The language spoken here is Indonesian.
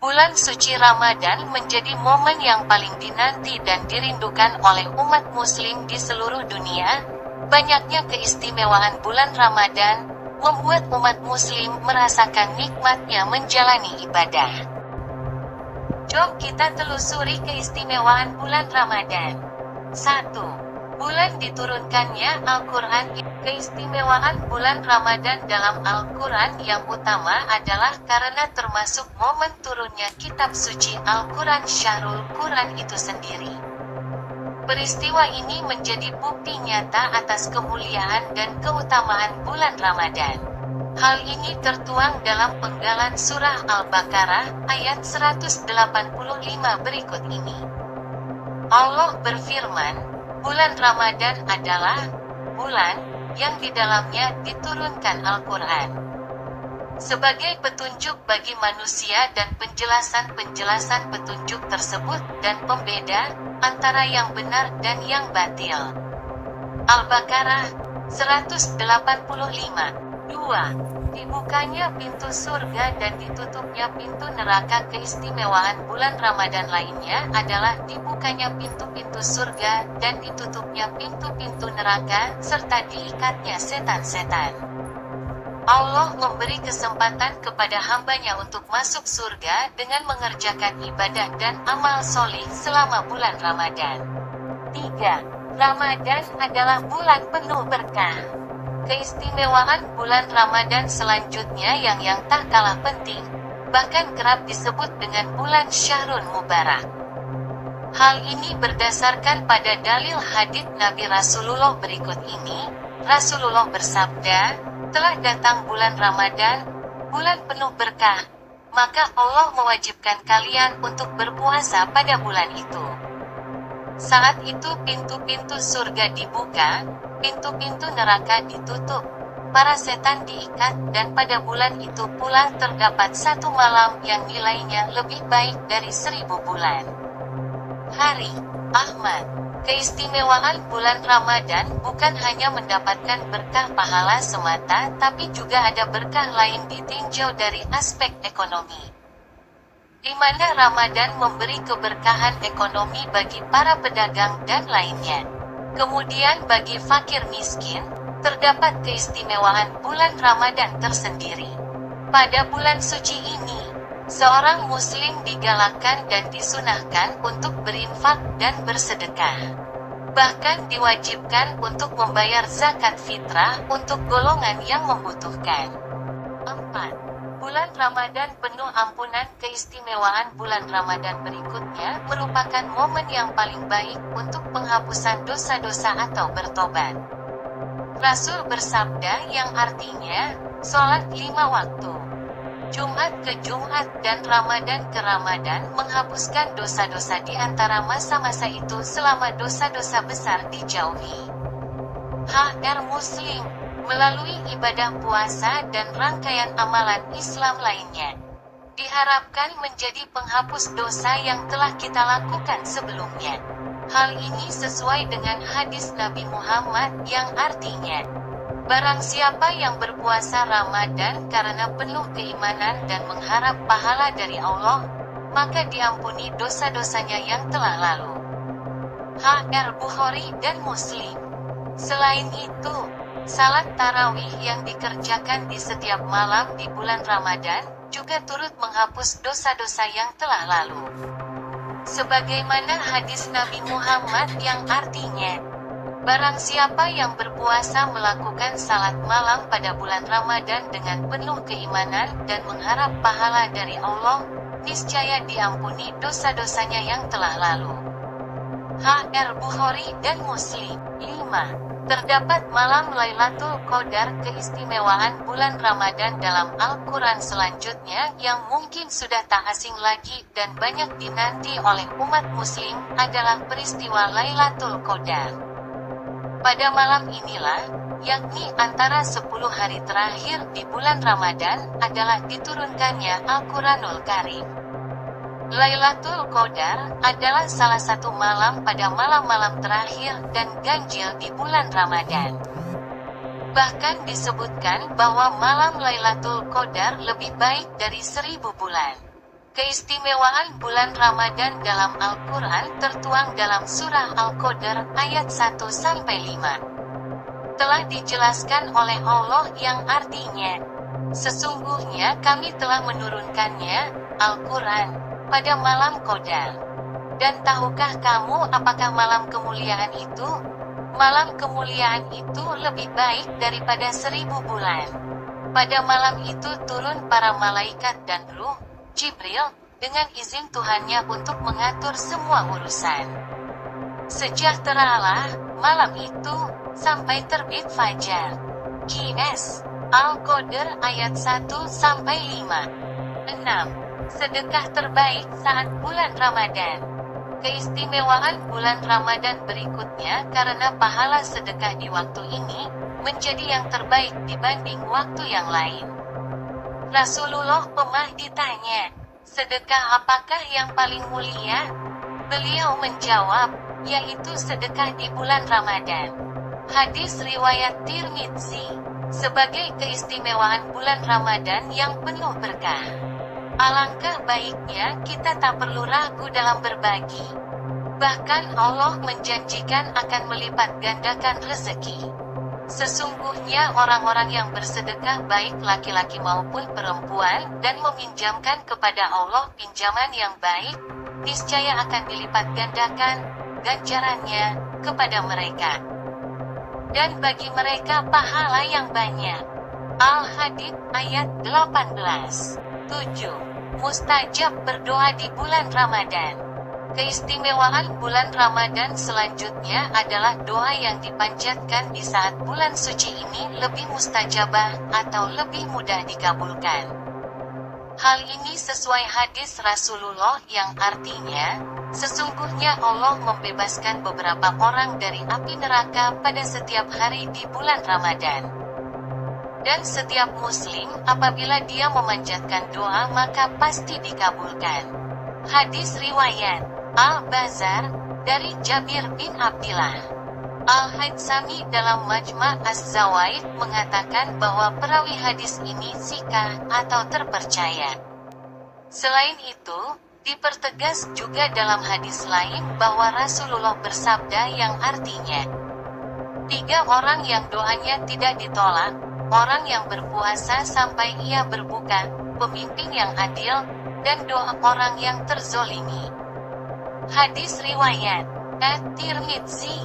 Bulan suci Ramadan menjadi momen yang paling dinanti dan dirindukan oleh umat muslim di seluruh dunia. Banyaknya keistimewaan bulan Ramadan membuat umat muslim merasakan nikmatnya menjalani ibadah. Jom kita telusuri keistimewaan bulan Ramadan. 1. Bulan diturunkannya Al-Quran. Keistimewaan bulan Ramadan dalam Al-Quran yang utama adalah karena termasuk momen turunnya kitab suci Al-Quran, Syahrul Quran itu sendiri. Peristiwa ini menjadi bukti nyata atas kemuliaan dan keutamaan bulan Ramadan. Hal ini tertuang dalam penggalan surah Al-Baqarah ayat 185 berikut ini. Allah berfirman, bulan Ramadan adalah bulan yang di dalamnya diturunkan Al-Quran sebagai petunjuk bagi manusia dan penjelasan petunjuk tersebut dan pembeda antara yang benar dan yang batil. Al-Baqarah 185. 2. Dibukanya pintu surga dan ditutupnya pintu neraka. Keistimewaan bulan Ramadan lainnya adalah dibukanya pintu-pintu surga dan ditutupnya pintu-pintu neraka, serta diikatnya setan-setan. Allah memberi kesempatan kepada hambanya untuk masuk surga dengan mengerjakan ibadah dan amal solih selama bulan Ramadan. 3. Ramadan adalah bulan penuh berkah. Keistimewaan bulan Ramadan selanjutnya yang tak kalah penting, bahkan kerap disebut dengan bulan Syahrul Mubarak. Hal ini berdasarkan pada dalil hadits Nabi Rasulullah berikut ini. Rasulullah bersabda, telah datang bulan Ramadan, bulan penuh berkah, maka Allah mewajibkan kalian untuk berpuasa pada bulan itu. Saat itu pintu-pintu surga dibuka, pintu-pintu neraka ditutup, para setan diikat, dan pada bulan itu pula terdapat satu malam yang nilainya lebih baik dari 1000 bulan. Hari Ahmad. Keistimewaan bulan Ramadan bukan hanya mendapatkan berkah pahala semata, tapi juga ada berkah lain ditinjau dari aspek ekonomi, di mana Ramadan memberi keberkahan ekonomi bagi para pedagang dan lainnya. Kemudian bagi fakir miskin, terdapat keistimewaan bulan Ramadan tersendiri. Pada bulan suci ini, seorang muslim digalakkan dan disunahkan untuk berinfak dan bersedekah. Bahkan diwajibkan untuk membayar zakat fitrah untuk golongan yang membutuhkan. 4. Bulan Ramadan penuh ampunan. Keistimewaan bulan Ramadan berikutnya merupakan momen yang paling baik untuk penghapusan dosa-dosa atau bertobat. Rasul bersabda yang artinya, sholat 5 waktu, Jumat ke Jumat dan Ramadan ke Ramadan menghapuskan dosa-dosa di antara masa-masa itu selama dosa-dosa besar dijauhi. HR Muslim, melalui ibadah puasa dan rangkaian amalan Islam lainnya, diharapkan menjadi penghapus dosa yang telah kita lakukan sebelumnya. Hal ini sesuai dengan hadis Nabi Muhammad yang artinya, barang siapa yang berpuasa Ramadan karena penuh keimanan dan mengharap pahala dari Allah, maka diampuni dosa-dosanya yang telah lalu. HR Bukhari dan Muslim. Selain itu, salat tarawih yang dikerjakan di setiap malam di bulan Ramadan juga turut menghapus dosa-dosa yang telah lalu. Sebagaimana hadis Nabi Muhammad yang artinya, barang siapa yang berpuasa melakukan salat malam pada bulan Ramadan dengan penuh keimanan dan mengharap pahala dari Allah, niscaya diampuni dosa-dosanya yang telah lalu. HR Bukhari dan Muslim. 5. Terdapat malam Lailatul Qadar. Keistimewaan bulan Ramadan dalam Al-Quran selanjutnya yang mungkin sudah tak asing lagi dan banyak dinanti oleh umat muslim adalah peristiwa Lailatul Qadar. Pada malam inilah, yakni antara 10 hari terakhir di bulan Ramadan, adalah diturunkannya Al-Quranul Karim. Lailatul Qadar adalah salah satu malam pada malam-malam terakhir dan ganjil di bulan Ramadan. Bahkan disebutkan bahwa malam Lailatul Qadar lebih baik dari 1000 bulan. Keistimewaan bulan Ramadan dalam Al-Quran tertuang dalam surah Al-Qadr ayat 1-5. Telah dijelaskan oleh Allah yang artinya, sesungguhnya kami telah menurunkannya, Al-Quran, pada malam Qadar. Dan tahukah kamu apakah malam kemuliaan itu? Malam kemuliaan itu lebih baik daripada 1000 bulan. Pada malam itu turun para malaikat dan ruh, Jibril, dengan izin Tuhannya untuk mengatur semua urusan. Sejahteralah malam itu, sampai terbit fajar. QS Al-Qadr ayat 1-5. 6. Sedekah terbaik saat bulan Ramadan. Keistimewaan bulan Ramadan berikutnya karena pahala sedekah di waktu ini menjadi yang terbaik dibanding waktu yang lain. Rasulullah pernah ditanya, sedekah apakah yang paling mulia? Beliau menjawab, yaitu sedekah di bulan Ramadan. Hadis riwayat Tirmidzi. Sebagai keistimewaan bulan Ramadan yang penuh berkah, alangkah baiknya kita tak perlu ragu dalam berbagi. Bahkan Allah menjanjikan akan melipat gandakan rezeki. Sesungguhnya orang-orang yang bersedekah baik laki-laki maupun perempuan dan meminjamkan kepada Allah pinjaman yang baik, niscaya akan dilipat gandakan ganjarannya kepada mereka. Dan bagi mereka pahala yang banyak. Al-Hadid ayat 18. 7. Mustajab berdoa di bulan Ramadan. Keistimewaan bulan Ramadan selanjutnya adalah doa yang dipanjatkan di saat bulan suci ini lebih mustajabah atau lebih mudah dikabulkan. Hal ini sesuai hadis Rasulullah yang artinya, sesungguhnya Allah membebaskan beberapa orang dari api neraka pada setiap hari di bulan Ramadan. Dan setiap muslim apabila dia memanjatkan doa maka pasti dikabulkan. Hadis riwayat Al-Bazar, dari Jabir bin Abdillah. Al-Haytsami dalam Majma' Az-Zawaid mengatakan bahwa perawi hadis ini sikah atau terpercaya. Selain itu, dipertegas juga dalam hadis lain bahwa Rasulullah bersabda yang artinya, 3 orang yang doanya tidak ditolak, orang yang berpuasa sampai ia berbuka, pemimpin yang adil, dan doa orang yang terzolimi. Hadis riwayat At-Tirmidzi.